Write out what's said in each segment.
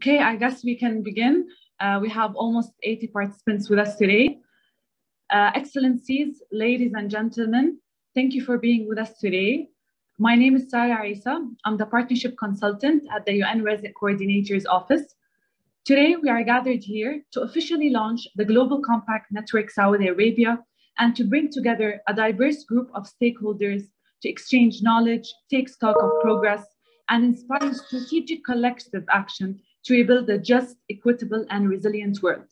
Okay, I guess we can begin. We have almost 80 participants with us today. Excellencies, ladies and gentlemen, thank you for being with us today. My name is Sarah Isa. I'm the Partnership Consultant at the UN Resident Coordinator's Office. Today, we are gathered here to officially launch the Global Compact Network Saudi Arabia and to bring together a diverse group of stakeholders to exchange knowledge, take stock of progress, and inspire strategic collective action to rebuild a just, equitable, and resilient world.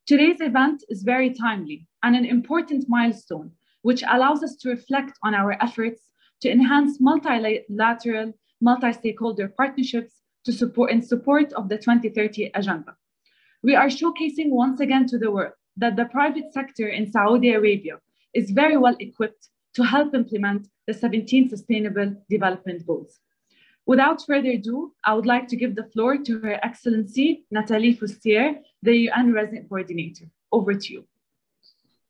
Today's event is very timely and an important milestone, which allows us to reflect on our efforts to enhance multilateral, multi-stakeholder partnerships in support of the 2030 Agenda. We are showcasing once again to the world that the private sector in Saudi Arabia is very well equipped to help implement the 17 Sustainable Development Goals. Without further ado, I would like to give the floor to Her Excellency Nathalie Fustier, the UN Resident Coordinator. Over to you.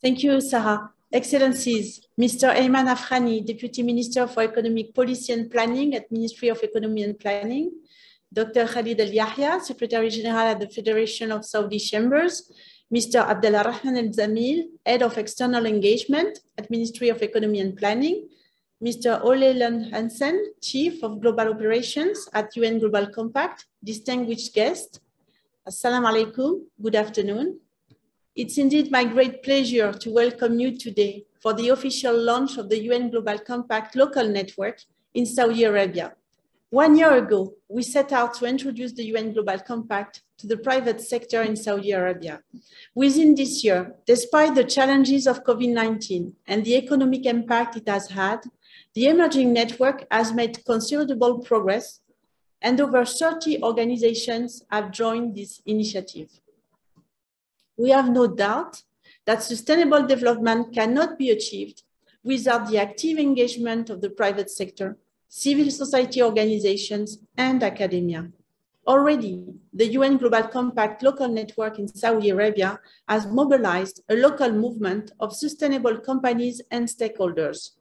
Thank you, Sarah. Excellencies, Mr. Ayman Afghani, Deputy Minister for Economic Policy and Planning at Ministry of Economy and Planning, Dr. Khalid Al-Yahya, Secretary General at the Federation of Saudi Chambers, Mr. Abdulrahman Zamil, Head of External Engagement at Ministry of Economy and Planning, Mr. Ole Lund Hansen, Chief of Global Operations at UN Global Compact, distinguished guest, Assalamu alaikum, good afternoon. It's indeed my great pleasure to welcome you today for the official launch of the UN Global Compact local network in Saudi Arabia. 1 year ago, we set out to introduce the UN Global Compact to the private sector in Saudi Arabia. Within this year, despite the challenges of COVID-19 and the economic impact it has had, the emerging network has made considerable progress, and over 30 organizations have joined this initiative. We have no doubt that sustainable development cannot be achieved without the active engagement of the private sector, civil society organizations, and academia. Already, the UN Global Compact local network in Saudi Arabia has mobilized a local movement of sustainable companies and stakeholders.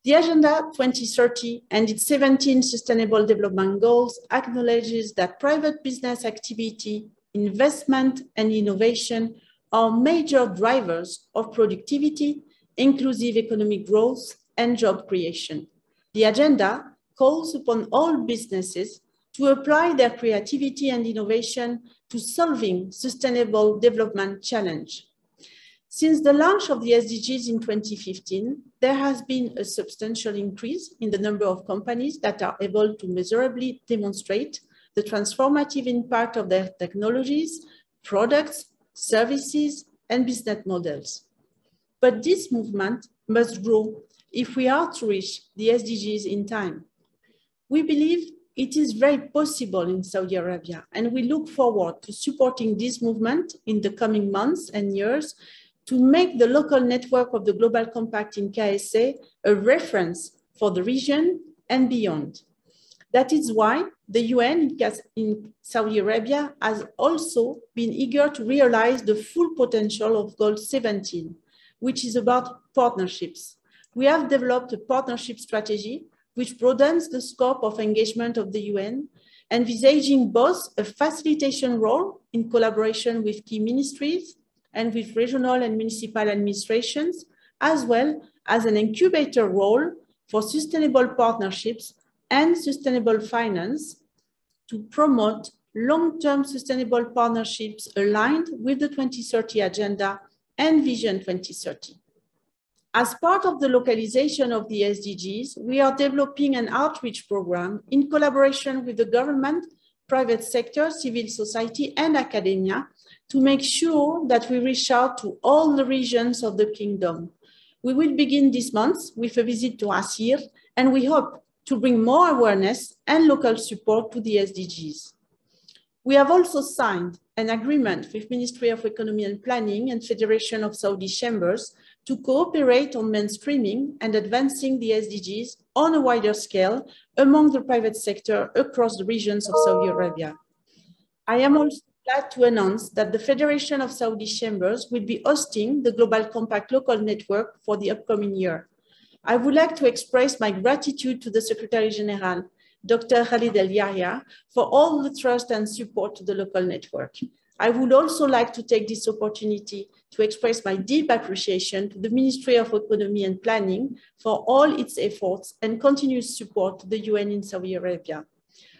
The Agenda 2030 and its 17 Sustainable Development Goals acknowledges that private business activity, investment, and innovation are major drivers of productivity, inclusive economic growth, and job creation. The agenda calls upon all businesses to apply their creativity and innovation to solving sustainable development challenge. Since the launch of the SDGs in 2015, there has been a substantial increase in the number of companies that are able to measurably demonstrate the transformative impact of their technologies, products, services, and business models. But this movement must grow if we are to reach the SDGs in time. We believe it is very possible in Saudi Arabia, and we look forward to supporting this movement in the coming months and years to make the local network of the Global Compact in KSA a reference for the region and beyond. That is why the UN in Saudi Arabia has also been eager to realize the full potential of Goal 17, which is about partnerships. We have developed a partnership strategy which broadens the scope of engagement of the UN, envisaging both a facilitation role in collaboration with key ministries and with regional and municipal administrations, as well as an incubator role for sustainable partnerships and sustainable finance to promote long-term sustainable partnerships aligned with the 2030 Agenda and Vision 2030. As part of the localization of the SDGs, we are developing an outreach program in collaboration with the government, private sector, civil society, and academia to make sure that we reach out to all the regions of the kingdom. We will begin this month with a visit to Asir, and we hope to bring more awareness and local support to the SDGs. We have also signed an agreement with Ministry of Economy and Planning and Federation of Saudi Chambers to cooperate on mainstreaming and advancing the SDGs on a wider scale among the private sector across the regions of Saudi Arabia. I am also glad to announce that the Federation of Saudi Chambers will be hosting the Global Compact local network for the upcoming year. I would like to express my gratitude to the Secretary General, Dr. Khalid Al-Yahya, for all the trust and support to the local network. I would also like to take this opportunity to express my deep appreciation to the Ministry of Economy and Planning for all its efforts and continuous support to the UN in Saudi Arabia.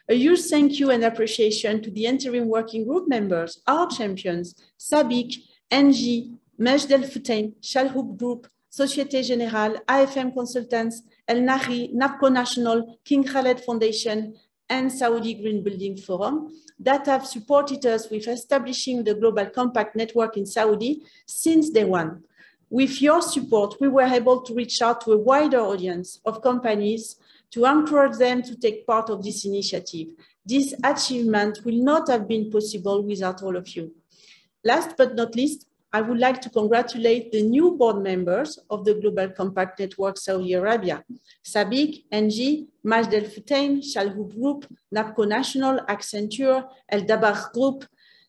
A huge thank you and appreciation to the interim working group members, our champions, SABIC, NG, Majd Al Futain, Shalhoub Group, Société Générale, AFM Consultants, El Nahi, NAPCO National, King Khalid Foundation, and Saudi Green Building Forum that have supported us with establishing the Global Compact Network in Saudi since day one. With your support, we were able to reach out to a wider audience of companies to encourage them to take part of this initiative. This achievement will not have been possible without all of you. Last but not least, I would like to congratulate the new board members of the Global Compact Network Saudi Arabia, SABIC, NG, Majd Al Futain, Shalhoub Group, NAPCO National, Accenture, El Dabar Group,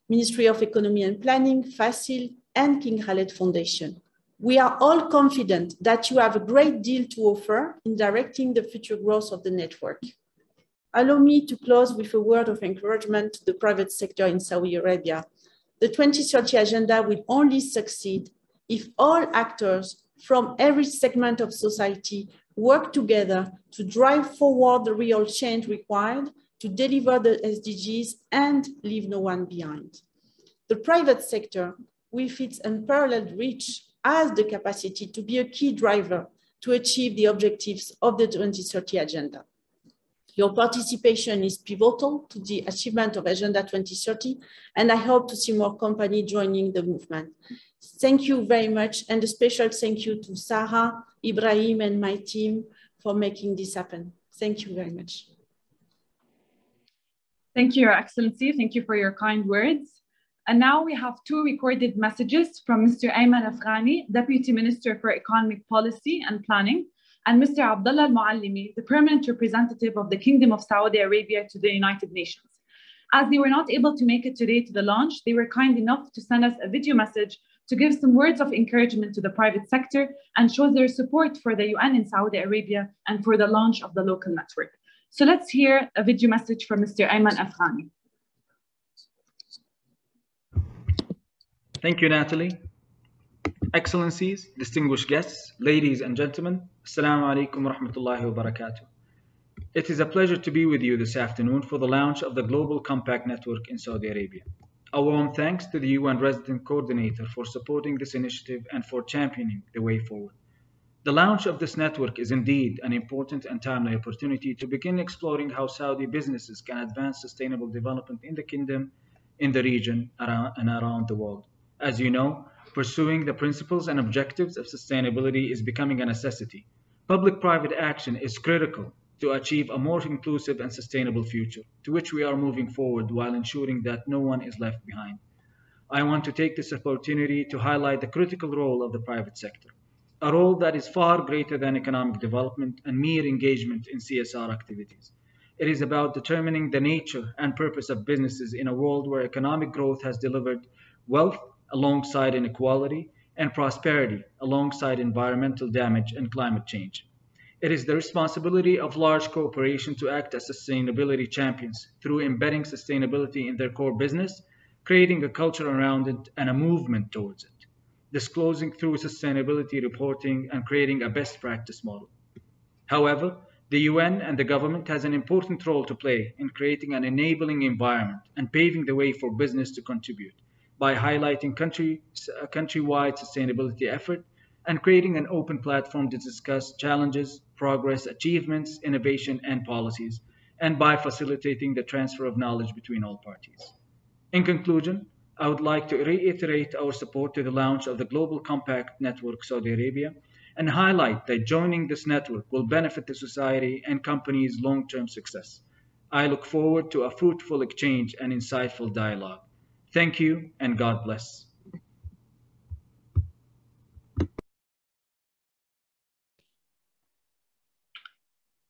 Ministry of Economy and Planning, FACIL, and King Khalid Foundation. We are all confident that you have a great deal to offer in directing the future growth of the network. Allow me to close with a word of encouragement to the private sector in Saudi Arabia. The 2030 agenda will only succeed if all actors from every segment of society work together to drive forward the real change required to deliver the SDGs and leave no one behind. The private sector, with its unparalleled reach, has the capacity to be a key driver to achieve the objectives of the 2030 agenda. Your participation is pivotal to the achievement of Agenda 2030, and I hope to see more companies joining the movement. Thank you very much, and a special thank you to Sarah, Ibrahim, and my team for making this happen. Thank you very much. Thank you, Your Excellency. Thank you for your kind words. And now we have two recorded messages from Mr. Ayman Afghani, Deputy Minister for Economic Policy and Planning, and Mr. Abdullah Al-Muallimi, the permanent representative of the Kingdom of Saudi Arabia to the United Nations. As they were not able to make it today to the launch, they were kind enough to send us a video message to give some words of encouragement to the private sector and show their support for the UN in Saudi Arabia and for the launch of the local network. So let's hear a video message from Mr. Ayman Afghani. Thank you, Natalie. Excellencies, distinguished guests, ladies and gentlemen, Assalamu alaikum wa rahmatullahi wa barakatuh. It is a pleasure to be with you this afternoon for the launch of the Global Compact Network in Saudi Arabia. A warm thanks to the UN Resident Coordinator for supporting this initiative and for championing the way forward. The launch of this network is indeed an important and timely opportunity to begin exploring how Saudi businesses can advance sustainable development in the kingdom, in the region, and around the world. As you know, pursuing the principles and objectives of sustainability is becoming a necessity. Public-private action is critical to achieve a more inclusive and sustainable future, to which we are moving forward while ensuring that no one is left behind. I want to take this opportunity to highlight the critical role of the private sector, a role that is far greater than economic development and mere engagement in CSR activities. It is about determining the nature and purpose of businesses in a world where economic growth has delivered wealth alongside inequality and prosperity alongside environmental damage and climate change. It is the responsibility of large corporations to act as sustainability champions through embedding sustainability in their core business, creating a culture around it and a movement towards it, disclosing through sustainability reporting and creating a best practice model. However, the UN and the government has an important role to play in creating an enabling environment and paving the way for business to contribute by highlighting countrywide sustainability effort and creating an open platform to discuss challenges, progress, achievements, innovation, and policies, and by facilitating the transfer of knowledge between all parties. In conclusion, I would like to reiterate our support to the launch of the Global Compact Network Saudi Arabia and highlight that joining this network will benefit the society and companies' long-term success. I look forward to a fruitful exchange and insightful dialogue. Thank you and God bless.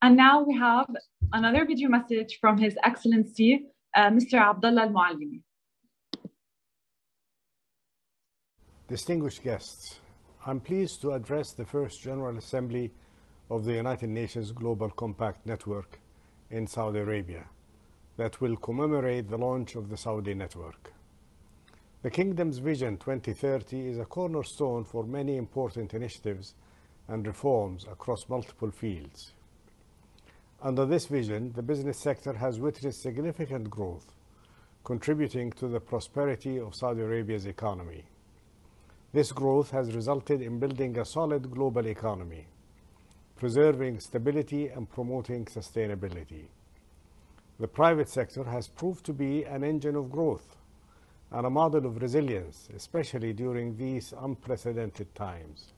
And now we have another video message from His Excellency, Mr. Abdullah Al-Muallimi. Distinguished guests, I'm pleased to address the First General Assembly of the United Nations Global Compact Network in Saudi Arabia that will commemorate the launch of the Saudi network. The Kingdom's Vision 2030 is a cornerstone for many important initiatives and reforms across multiple fields. Under this vision, the business sector has witnessed significant growth, contributing to the prosperity of Saudi Arabia's economy. This growth has resulted in building a solid global economy, preserving stability and promoting sustainability. The private sector has proved to be an engine of growth and a model of resilience, especially during these unprecedented times.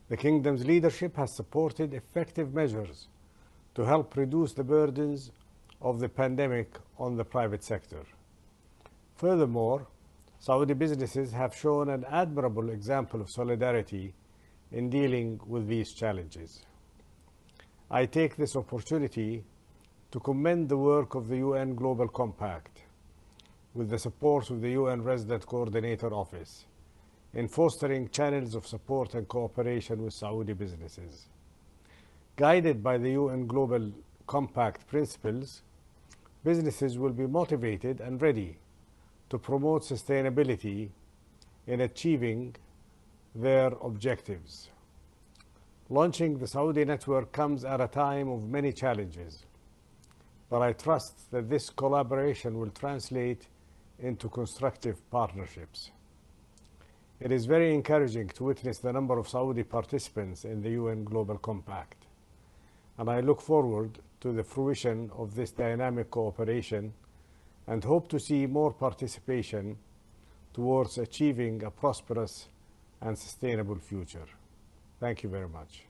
The Kingdom's leadership has supported effective measures to help reduce the burdens of the pandemic on the private sector. Furthermore, Saudi businesses have shown an admirable example of solidarity in dealing with these challenges. I take this opportunity to commend the work of the UN Global Compact with the support of the UN Resident Coordinator Office in fostering channels of support and cooperation with Saudi businesses. Guided by the UN Global Compact principles, businesses will be motivated and ready to promote sustainability in achieving their objectives. Launching the Saudi network comes at a time of many challenges, but I trust that this collaboration will translate into constructive partnerships. It is very encouraging to witness the number of Saudi participants in the UN Global Compact, and I look forward to the fruition of this dynamic cooperation and hope to see more participation towards achieving a prosperous and sustainable future. Thank you very much.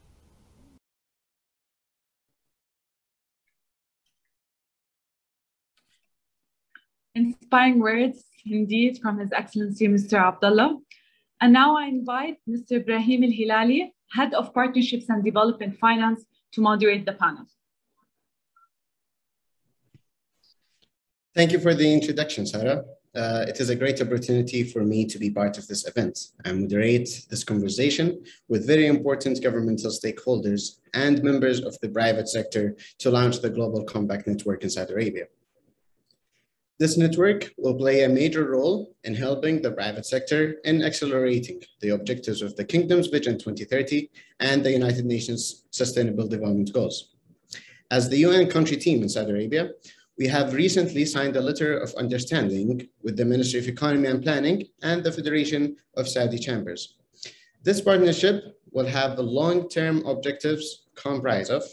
Inspiring words indeed from His Excellency Mr. Abdullah. And now I invite Mr. Ibrahim Al-Hilali, Head of Partnerships and Development Finance, to moderate the panel. Thank you for the introduction, Sarah. It is a great opportunity for me to be part of this event and moderate this conversation with very important governmental stakeholders and members of the private sector to launch the Global Compact Network in Saudi Arabia. This network will play a major role in helping the private sector in accelerating the objectives of the Kingdom's Vision 2030 and the United Nations Sustainable Development Goals. As the UN country team in Saudi Arabia, we have recently signed a letter of understanding with the Ministry of Economy and Planning and the Federation of Saudi Chambers. This partnership will have the long-term objectives comprise of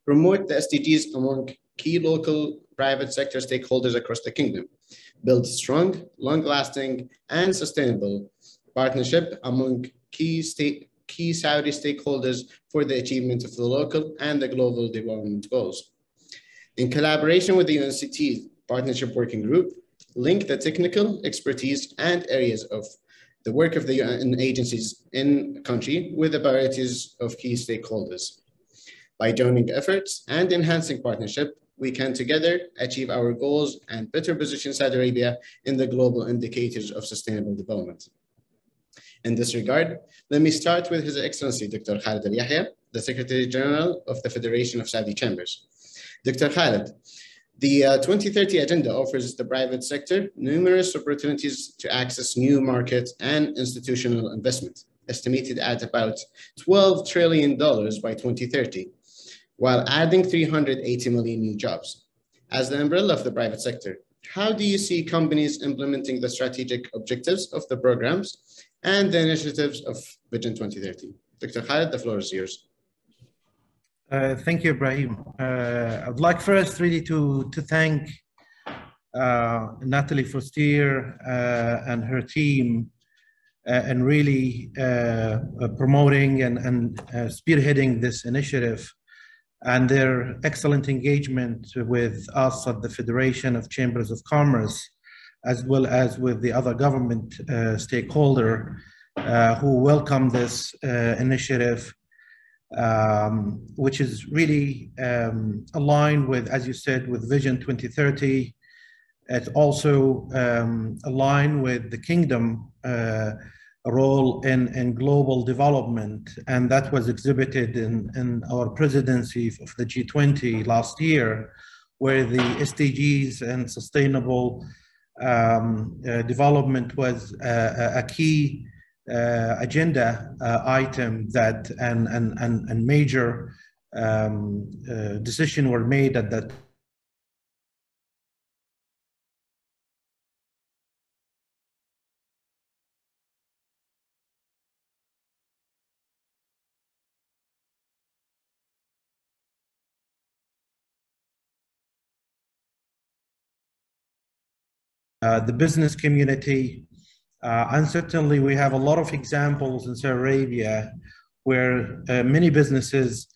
promote the SDGs among key local private sector stakeholders across the kingdom, build strong, long-lasting, and sustainable partnership among key Saudi stakeholders for the achievement of the local and the global development goals. In collaboration with the UNCT Partnership Working Group, link the technical expertise and areas of the work of the UN agencies in the country with the priorities of key stakeholders. By joining efforts and enhancing partnership, we can together achieve our goals and better position Saudi Arabia in the global indicators of sustainable development. In this regard, let me start with His Excellency Dr. Khalid Al-Yahya, the Secretary General of the Federation of Saudi Chambers. Dr. Khalid, the 2030 agenda offers the private sector numerous opportunities to access new markets and institutional investment, estimated at about $12 trillion by 2030, while adding 380 million new jobs. As the umbrella of the private sector, how do you see companies implementing the strategic objectives of the programs and the initiatives of Vision 2030? Dr. Khalid, the floor is yours. Thank you, Ibrahim. I'd like first really to thank Natalie Fostier and her team and really promoting and spearheading this initiative and their excellent engagement with us at the Federation of Chambers of Commerce, as well as with the other government stakeholder who welcome this initiative, which is really aligned with, as you said, with Vision 2030. It's also aligned with the Kingdom role in global development, and that was exhibited in our presidency of the G20 last year, where the SDGs and sustainable development was a key agenda item that and major decisions were made at that. The business community, and certainly we have a lot of examples in Saudi Arabia where many businesses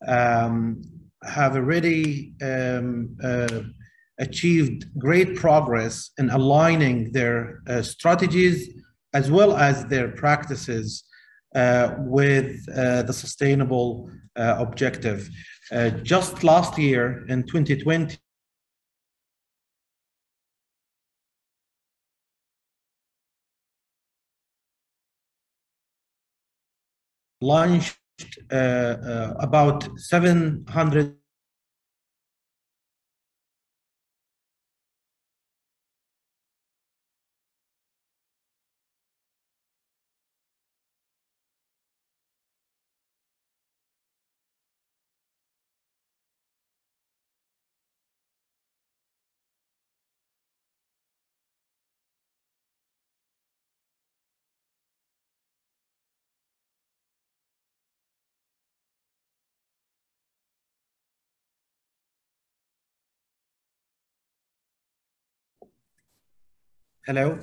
have already achieved great progress in aligning their strategies as well as their practices with the sustainable objective. Just last year in 2020, launched about 700 Hello?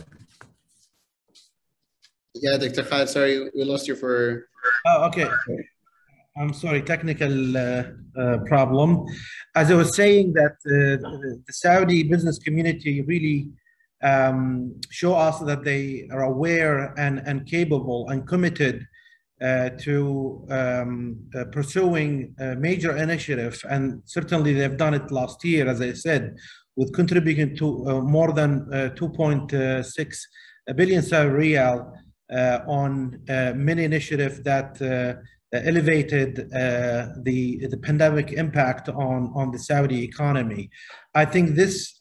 Yeah, Dr. Khalid, sorry, we lost you for... Oh, okay. I'm sorry, technical problem. As I was saying that the Saudi business community really show us that they are aware and capable and committed to pursuing a major initiative. And certainly they've done it last year, as I said, with contributing to more than 2.6 billion Saudi riyal on many initiatives that elevated the pandemic impact on the Saudi economy. I think this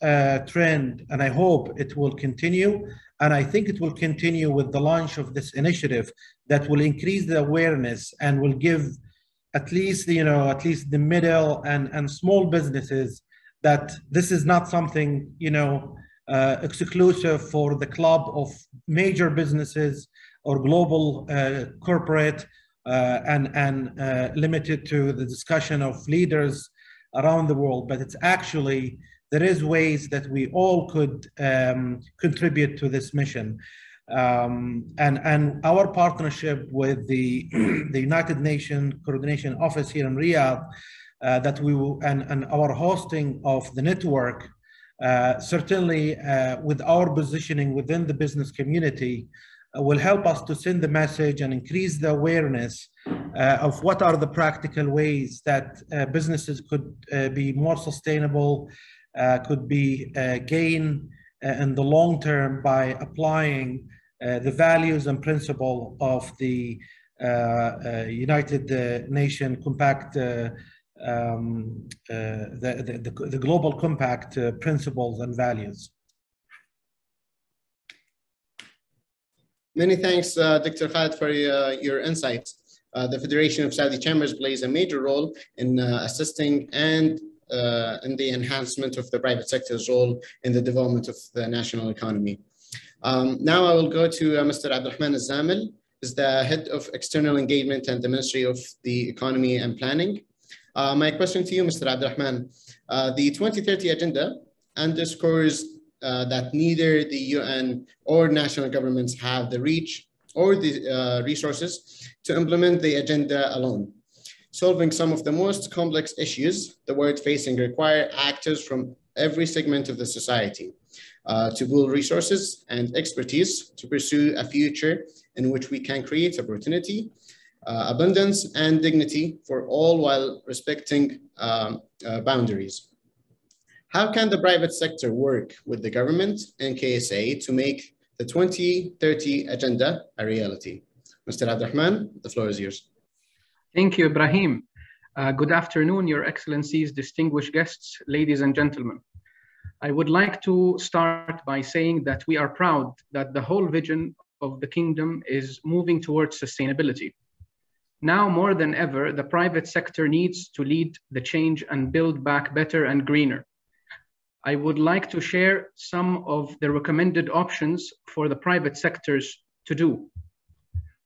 trend, and I hope it will continue, and I think it will continue with the launch of this initiative that will increase the awareness and will give at least, at least the middle and small businesses that this is not something, exclusive for the club of major businesses or global corporate and limited to the discussion of leaders around the world, but it's actually, there is ways that we all could contribute to this mission. And our partnership with the United Nations Coordination Office here in Riyadh, that we will, and our hosting of the network, certainly with our positioning within the business community, will help us to send the message and increase the awareness of what are the practical ways that businesses could be more sustainable, could be gain in the long term by applying the values and principle of the United Nations Compact, the Global Compact principles and values. Many thanks, Dr. Khalid, for your insights. The Federation of Saudi Chambers plays a major role in assisting and in the enhancement of the private sector's role in the development of the national economy. Now I will go to Mr. Abdulrahman Zamil, who is the head of external engagement and the Ministry of the Economy and Planning. My question to you, Mr. Abdulrahman, the 2030 agenda underscores that neither the UN or national governments have the reach or the resources to implement the agenda alone. Solving some of the most complex issues the world facing require actors from every segment of the society to pool resources and expertise to pursue a future in which we can create opportunity, abundance, and dignity for all while respecting boundaries. How can the private sector work with the government and KSA to make the 2030 Agenda a reality. Mr. Abdulrahman, the floor is yours. Thank you, Ibrahim. Good afternoon, Your Excellencies, distinguished guests, ladies and gentlemen. I would like to start by saying that we are proud that the whole vision of the kingdom is moving towards sustainability. Now more than ever, the private sector needs to lead the change and build back better and greener. I would like to share some of the recommended options for the private sectors to do.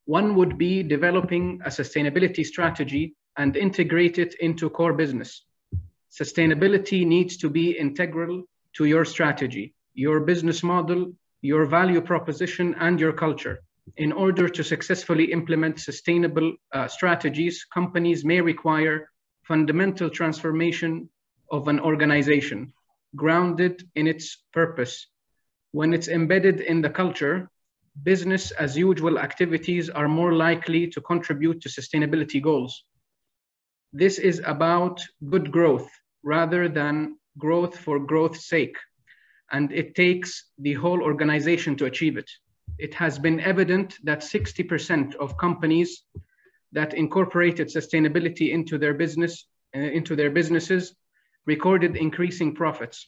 One would be developing a sustainability strategy and integrate it into core business. Sustainability needs to be integral to your strategy, your business model, your value proposition, and your culture. In order to successfully implement sustainable strategies, companies may require fundamental transformation of an organization, grounded in its purpose. When it's embedded in the culture, business as usual activities are more likely to contribute to sustainability goals. This is about good growth rather than growth for growth's sake, and it takes the whole organization to achieve it. It has been evident that 60% of companies that incorporated sustainability into their businesses recorded increasing profits.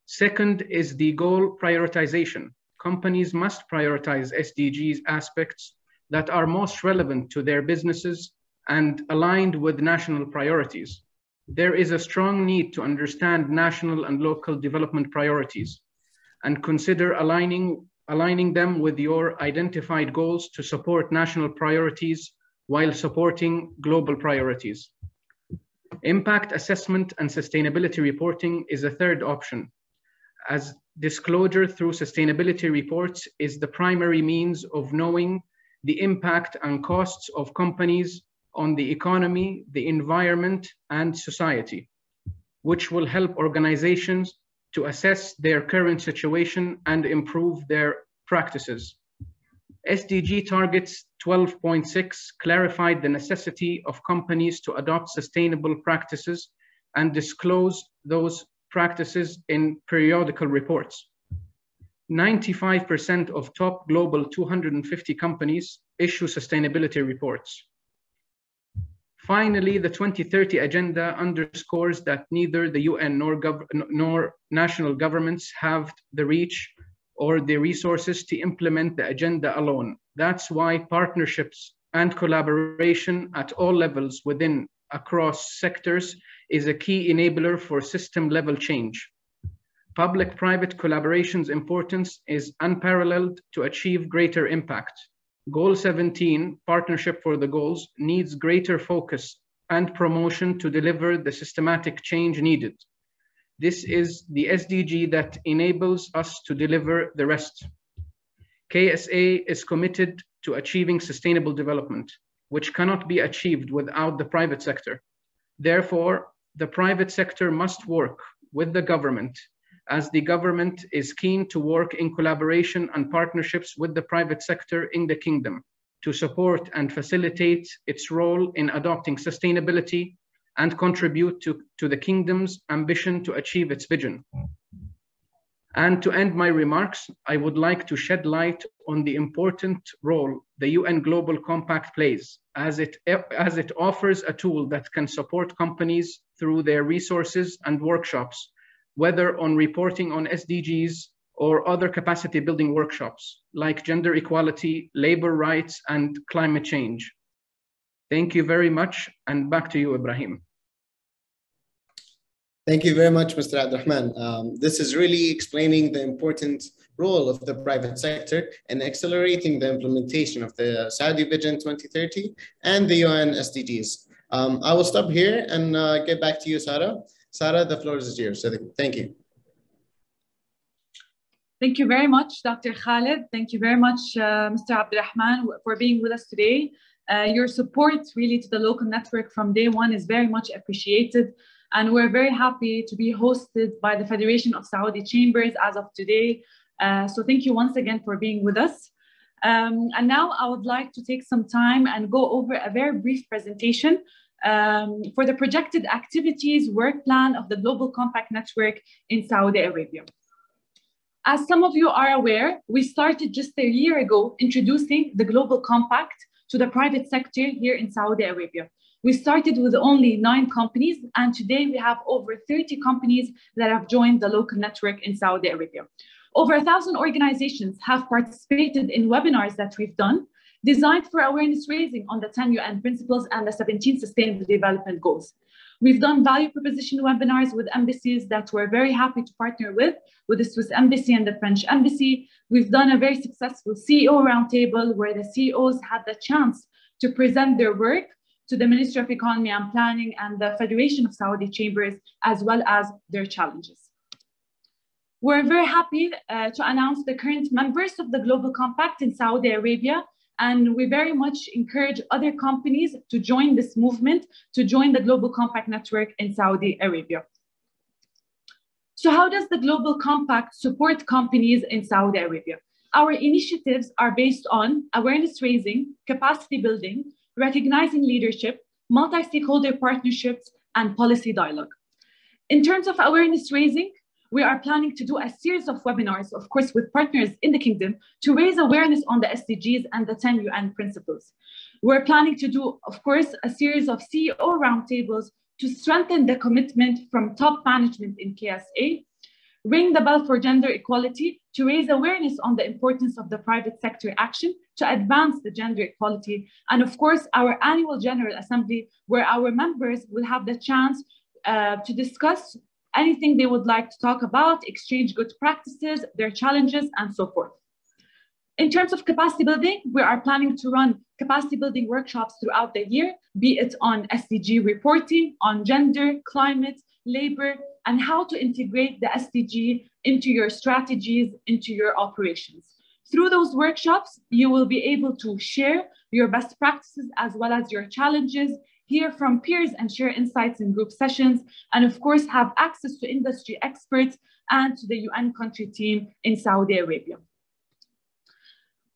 Second is the goal prioritization. Companies must prioritize SDGs aspects that are most relevant to their businesses and aligned with national priorities. There is a strong need to understand national and local development priorities and consider aligning them with your identified goals to support national priorities while supporting global priorities. Impact assessment and sustainability reporting is a third option, as disclosure through sustainability reports is the primary means of knowing the impact and costs of companies on the economy, the environment, and society, which will help organizations to assess their current situation and improve their practices. SDG targets 12.6 clarified the necessity of companies to adopt sustainable practices and disclose those practices in periodical reports. 95% of top global 250 companies issue sustainability reports. Finally, the 2030 Agenda underscores that neither the UN nor national governments have the reach or the resources to implement the agenda alone. That's why partnerships and collaboration at all levels across sectors is a key enabler for system-level change. Public-private collaboration's importance is unparalleled to achieve greater impact. Goal 17, Partnership for the Goals, needs greater focus and promotion to deliver the systematic change needed. This is the SDG that enables us to deliver the rest. KSA is committed to achieving sustainable development, which cannot be achieved without the private sector. Therefore, the private sector must work with the government, as the government is keen to work in collaboration and partnerships with the private sector in the kingdom to support and facilitate its role in adopting sustainability and contribute to the kingdom's ambition to achieve its vision. And to end my remarks, I would like to shed light on the important role the UN Global Compact plays, as it offers a tool that can support companies through their resources and workshops, whether on reporting on SDGs or other capacity building workshops like gender equality, labor rights, and climate change. Thank you very much, and back to you, Ibrahim. Thank you very much, Mr. Abdulrahman. This is really explaining the important role of the private sector in accelerating the implementation of the Saudi Vision 2030 and the UN SDGs. I will stop here and get back to you, Sarah. Sarah, the floor is yours. So thank you. Thank you very much, Dr. Khalid. Thank you very much, Mr. Abdulrahman, for being with us today. Your support really to the local network from day one is very much appreciated. And we're very happy to be hosted by the Federation of Saudi Chambers as of today. So thank you once again for being with us. And now I would like to take some time and go over a very brief presentation for the projected activities work plan of the Global Compact Network in Saudi Arabia. As some of you are aware, we started just a year ago introducing the Global Compact to the private sector here in Saudi Arabia. We started with only 9 companies, and today we have over 30 companies that have joined the local network in Saudi Arabia. Over 1,000 organizations have participated in webinars that we've done, designed for awareness raising on the 10 UN principles and the 17 Sustainable Development Goals. We've done value proposition webinars with embassies that we're very happy to partner with the Swiss Embassy and the French Embassy. We've done a very successful CEO roundtable where the CEOs had the chance to present their work to the Ministry of Economy and Planning and the Federation of Saudi Chambers, as well as their challenges. We're very happy to announce the current members of the Global Compact in Saudi Arabia, and we very much encourage other companies to join this movement, to join the Global Compact network in Saudi Arabia. So how does the Global Compact support companies in Saudi Arabia? Our initiatives are based on awareness raising, capacity building, recognizing leadership, multi-stakeholder partnerships, and policy dialogue. In terms of awareness raising, we are planning to do a series of webinars, of course, with partners in the kingdom to raise awareness on the SDGs and the 10 UN principles. We're planning to do, of course, a series of CEO roundtables to strengthen the commitment from top management in KSA, ring the bell for gender equality to raise awareness on the importance of the private sector action to advance the gender equality, and of course, our annual General Assembly, where our members will have the chance to discuss anything they would like to talk about, exchange good practices, their challenges, and so forth. In terms of capacity building, we are planning to run capacity building workshops throughout the year, be it on SDG reporting, on gender, climate, labor, and how to integrate the SDG into your strategies, into your operations. Through those workshops, you will be able to share your best practices as well as your challenges, hear from peers and share insights in group sessions, and of course, have access to industry experts and to the UN country team in Saudi Arabia.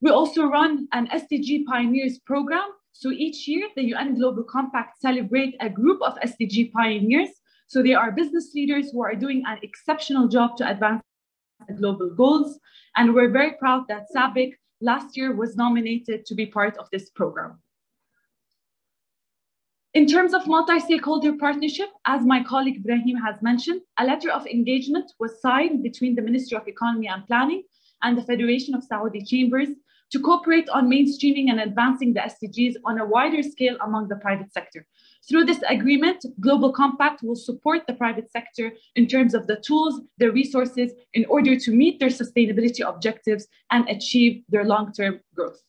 We also run an SDG Pioneers program. So each year, the UN Global Compact celebrate a group of SDG pioneers. So they are business leaders who are doing an exceptional job to advance the global goals. And we're very proud that SABIC last year was nominated to be part of this program. In terms of multi-stakeholder partnership, as my colleague Ibrahim has mentioned, a letter of engagement was signed between the Ministry of Economy and Planning and the Federation of Saudi Chambers to cooperate on mainstreaming and advancing the SDGs on a wider scale among the private sector. Through this agreement, Global Compact will support the private sector in terms of the tools, the resources, in order to meet their sustainability objectives and achieve their long-term growth.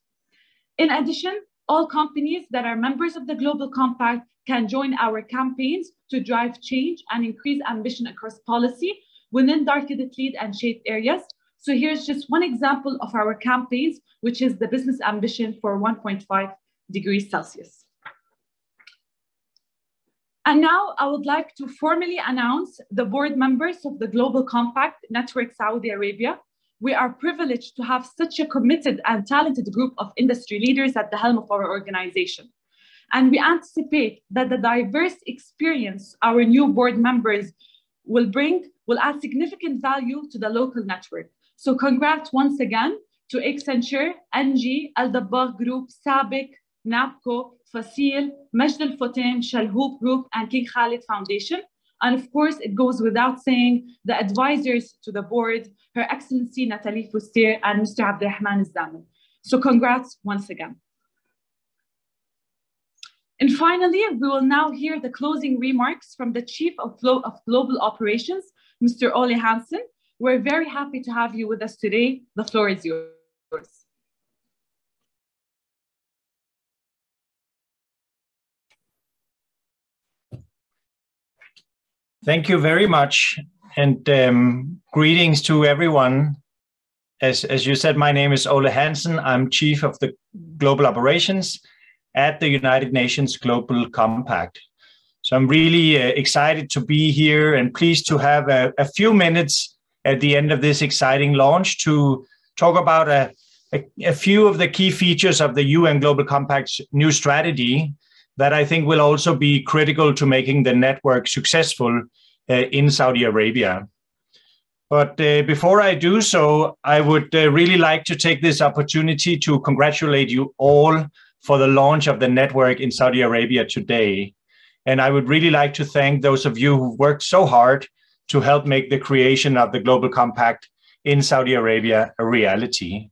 In addition, all companies that are members of the Global Compact can join our campaigns to drive change and increase ambition across policy within targeted lead and shape areas. So here's just one example of our campaigns, which is the business ambition for 1.5 degrees Celsius. And now I would like to formally announce the board members of the Global Compact Network Saudi Arabia. We are privileged to have such a committed and talented group of industry leaders at the helm of our organization. And we anticipate that the diverse experience our new board members will bring will add significant value to the local network. So congrats once again to Externe, NG, Al-Dabbagh Group, SABIC, NAPCO, Fasil, Majd Al-Futtaim, Shalhoub Group, and King Khalid Foundation. And of course, it goes without saying, the advisors to the board, Her Excellency Nathalie Fustier and Mr. Abdulrahman Zamil. So congrats once again. And finally, we will now hear the closing remarks from the Chief of Global Operations, Mr. Ole Hansen. We're very happy to have you with us today. The floor is yours. Thank you very much, and greetings to everyone. As you said, my name is Ole Hansen. I'm Chief of the Global Operations at the United Nations Global Compact. So I'm really excited to be here and pleased to have a few minutes at the end of this exciting launch to talk about a few of the key features of the UN Global Compact's new strategy that I think will also be critical to making the network successful in Saudi Arabia. But before I do so, I would really like to take this opportunity to congratulate you all for the launch of the network in Saudi Arabia today. And I would really like to thank those of you who worked so hard to help make the creation of the Global Compact in Saudi Arabia a reality.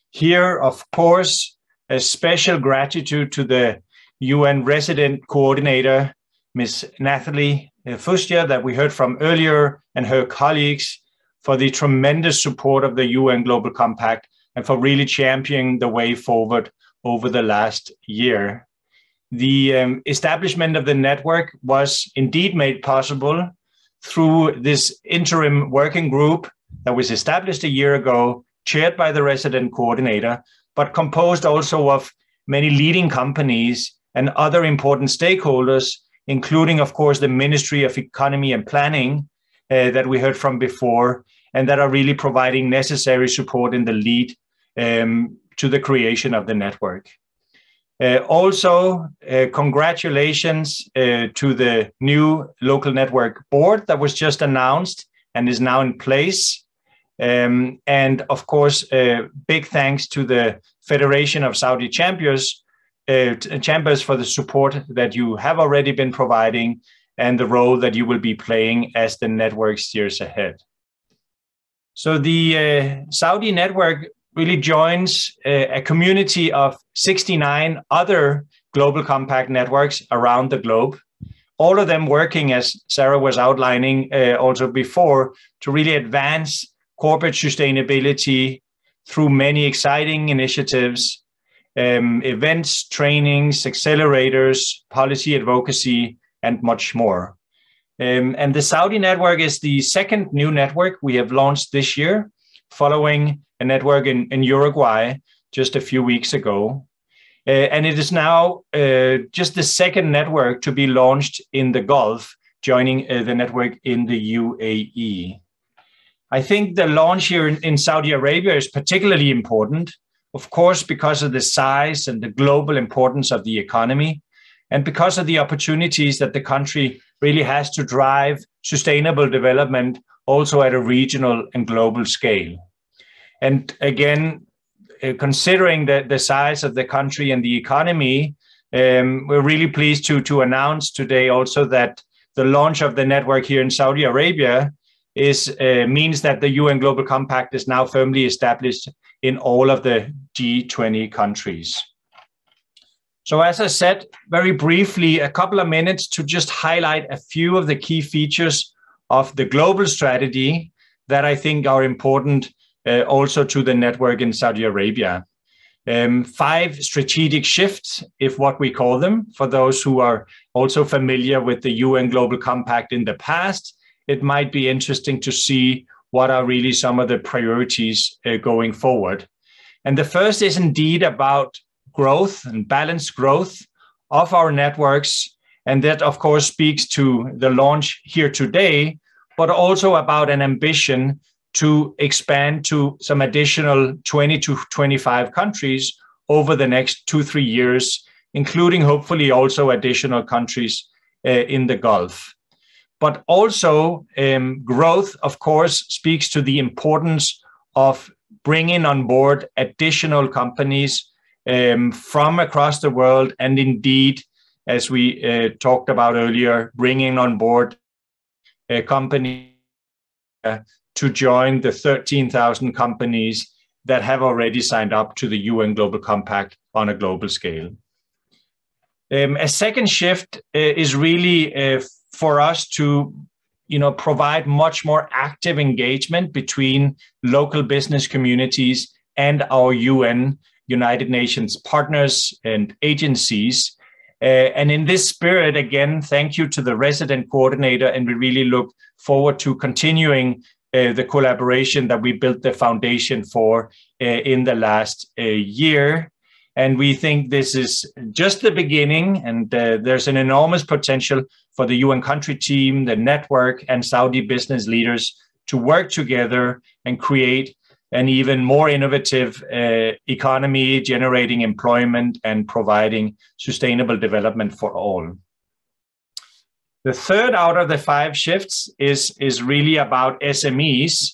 Here, of course, a special gratitude to the UN resident coordinator, Ms. Nathalie Fustier, that we heard from earlier, and her colleagues for the tremendous support of the UN Global Compact and for really championing the way forward over the last year. The establishment of the network was indeed made possible through this interim working group that was established a year ago, chaired by the resident coordinator, but composed also of many leading companies and other important stakeholders, including, of course, the Ministry of Economy and Planning that we heard from before, and that are really providing necessary support in the lead to the creation of the network. Also, congratulations to the new local network board that was just announced and is now in place. And of course, big thanks to the Federation of Saudi Chambers for the support that you have already been providing and the role that you will be playing as the network steers ahead. So the Saudi network really joins a community of 69 other Global Compact networks around the globe, all of them working, as Sarah was outlining also before, to really advance corporate sustainability through many exciting initiatives, events, trainings, accelerators, policy advocacy, and much more. And the Saudi network is the second new network we have launched this year, following a network in Uruguay just a few weeks ago. And it is now just the second network to be launched in the Gulf, joining the network in the UAE. I think the launch here in Saudi Arabia is particularly important, of course, because of the size and the global importance of the economy, and because of the opportunities that the country really has to drive sustainable development also at a regional and global scale. And again, considering the size of the country and the economy, we're really pleased to announce today also that the launch of the network here in Saudi Arabia means that the UN Global Compact is now firmly established in all of the G20 countries. So as I said, very briefly, a couple of minutes to just highlight a few of the key features of the global strategy that I think are important also to the network in Saudi Arabia. 5 strategic shifts, if what we call them, for those who are also familiar with the UN Global Compact in the past, it might be interesting to see what are really some of the priorities going forward. And the first is indeed about growth and balanced growth of our networks. And that, of course, speaks to the launch here today, but also about an ambition to expand to some additional 20 to 25 countries over the next 2-3 years, including hopefully also additional countries in the Gulf. But also growth, of course, speaks to the importance of bringing on board additional companies from across the world, and indeed, as we talked about earlier, bringing on board a company to join the 13,000 companies that have already signed up to the UN Global Compact on a global scale. A second shift is really for us to provide much more active engagement between local business communities and our United Nations partners and agencies. And in this spirit, again, thank you to the resident coordinator, and we really look forward to continuing the collaboration that we built the foundation for in the last year. And we think this is just the beginning, and there's an enormous potential for the UN country team, the network, and Saudi business leaders to work together and create an even more innovative economy, generating employment and providing sustainable development for all. The third out of the 5 shifts is really about SMEs.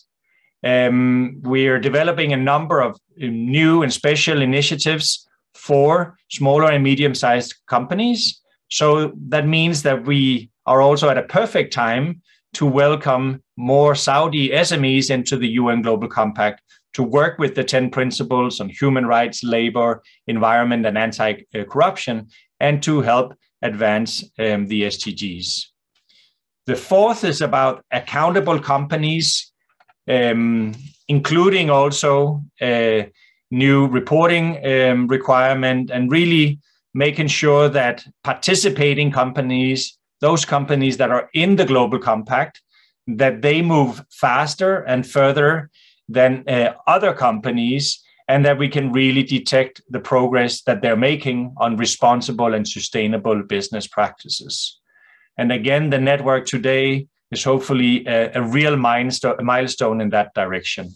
We are developing a number of new and special initiatives for smaller and medium-sized companies. So that means that we are also at a perfect time to welcome more Saudi SMEs into the UN Global Compact to work with the 10 principles on human rights, labor, environment, and anti-corruption, and to help advance the SDGs. The fourth is about accountable companies, including also new reporting requirement, and really making sure that participating companies, those companies that are in the Global Compact, that they move faster and further than other companies, and that we can really detect the progress that they're making on responsible and sustainable business practices. And again, the network today is hopefully a real milestone in that direction.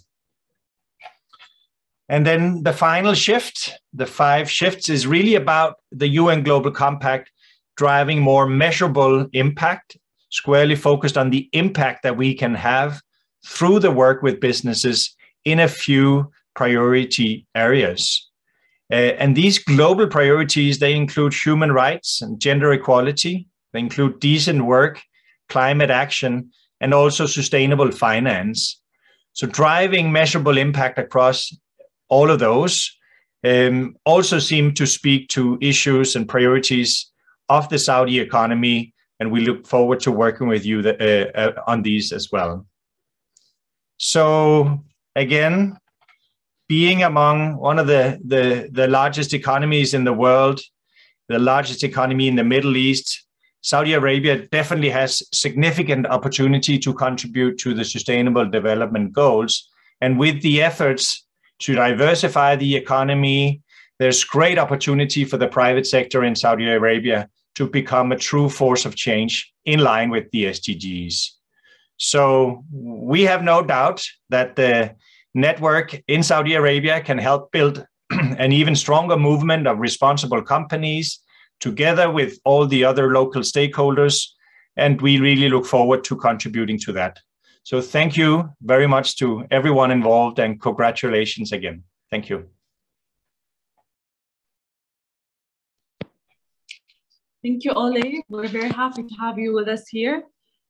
And then the final shift, the 5 shifts, is really about the UN Global Compact driving more measurable impact, squarely focused on the impact that we can have through the work with businesses in a few priority areas. And these global priorities, they include human rights and gender equality. They include decent work, climate action, and also sustainable finance. So driving measurable impact across all of those also seem to speak to issues and priorities of the Saudi economy, and we look forward to working with you on these as well. So again, being among one of the largest economies in the world, the largest economy in the Middle East, Saudi Arabia definitely has significant opportunity to contribute to the Sustainable Development Goals. And with the efforts to diversify the economy, there's great opportunity for the private sector in Saudi Arabia to become a true force of change in line with the SDGs. So we have no doubt that the network in Saudi Arabia can help build an even stronger movement of responsible companies together with all the other local stakeholders. And we really look forward to contributing to that. So thank you very much to everyone involved, and congratulations again. Thank you. Thank you, Ole. We're very happy to have you with us here.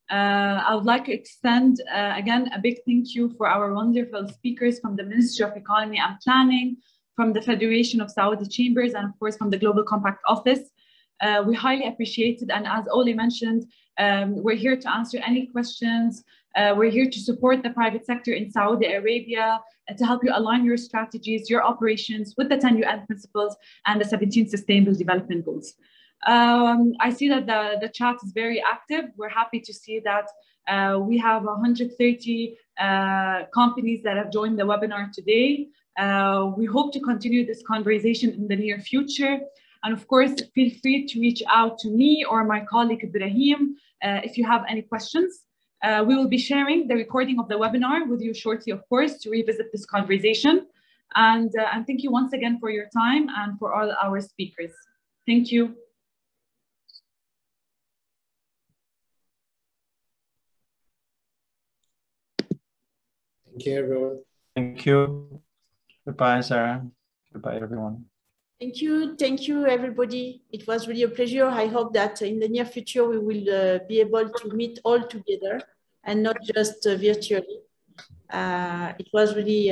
I would like to extend, again, a big thank you for our wonderful speakers from the Ministry of Economy and Planning, from the Federation of Saudi Chambers, and of course from the Global Compact Office. We highly appreciate it. And as Ole mentioned, we're here to answer any questions. We're here to support the private sector in Saudi Arabia, to help you align your strategies, your operations with the 10 UN principles and the 17 Sustainable Development Goals. I see that the chat is very active. We're happy to see that we have 130 companies that have joined the webinar today. We hope to continue this conversation in the near future. And of course, feel free to reach out to me or my colleague Ibrahim if you have any questions. We will be sharing the recording of the webinar with you shortly, of course, to revisit this conversation. And thank you once again for your time and for all our speakers. Thank you. Thank you, everyone. Thank you. Goodbye, Sarah. Goodbye, everyone. Thank you. Thank you, everybody. It was really a pleasure. I hope that in the near future, we will be able to meet all together and not just virtually. It was really